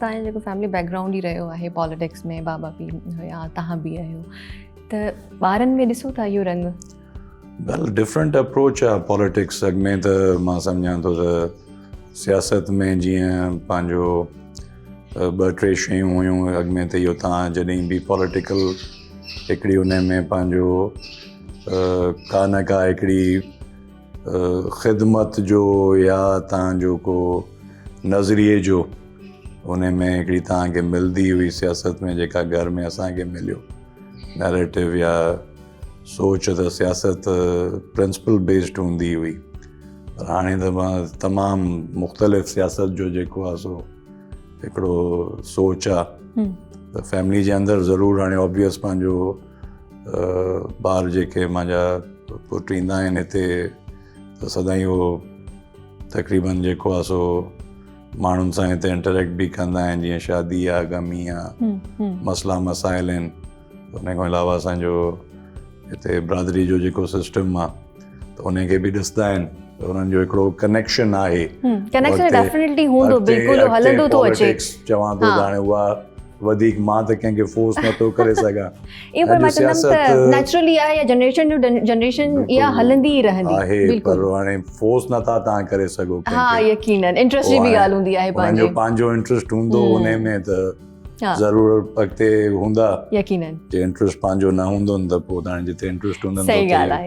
तव्हांजो जेको family background ई रहियो आहे पॉलिटिक्स में, बाबा बि हुया, तव्हां बि आहियो, त ॿारनि में ॾिसो था इहो रंग? वेल डिफरेंट अप्रोच आहे पॉलिटिक्स। अॻ में त मां सम्झां थो त सियासत में जीअं पंहिंजो ॿ टे शयूं हुयूं अॻ में, त इहो तव्हां जॾहिं बि पॉलिटिकल हिकिड़ी उन में पंहिंजो का न का हिकिड़ी ख़िदमत जो या तव्हांजो को नज़रिए जो उन में हिकिड़ी तव्हांखे मिलंदी हुई सियासत में, जेका घर में असांखे मिलियो नैरेटिव या सोच, त सियासत प्रिंसिपल बेस्ड हूंदी हुई। पर हाणे त मां तमामु मुख़्तलिफ़ सियासत जो जेको आहे सो हिकिड़ो सोच आहे। त फैमिली जे अंदरि ज़रूरु हाणे ऑब्वियस पंहिंजो ॿार जेके मुंहिंजा पुट ईंदा आहिनि हिते, त सदाईं उहो तक़रीबन जेको आहे सो माण्हुनि सां हिते इंटरेक्ट बि कंदा आहिनि, जीअं शादी आहे, ग़मी आहे, मसइला मसाइल आहिनि। उन खां अलावा असांजो हिते बिरादरी जो जेको सिस्टम आहे, त उनखे बि ॾिसंदा आहिनि, त उन्हनि जो हिकिड़ो कनेक्शन आहे। कनेक्शन डेफिनेटली हूंदो, बिल्कुलु हलंदो थो अचे। चवां थो त हाणे उहा वधीक मां त कंहिंखे फोर्स नथो करे सघां। इहो पर मां चवंदमि त नेचुरली आहे, या जनरेशन टू जनरेशन इहा हलंदी ई रहंदी आहे, पर हाणे फोर्स नथा तव्हां करे सघो। हा, यकीनन इंट्रस्ट जी बि ॻाल्हि हूंदी आहे, पंहिंजो इंट्रस्ट हूंदो उन में त ज़रूरु अॻिते हूंदा। यकीनन जे इंट्रस्ट पंहिंजो न हूंदो त पोइ तव्हां जिते इंट्रस्ट हूंदो। सही ॻाल्हि आहे।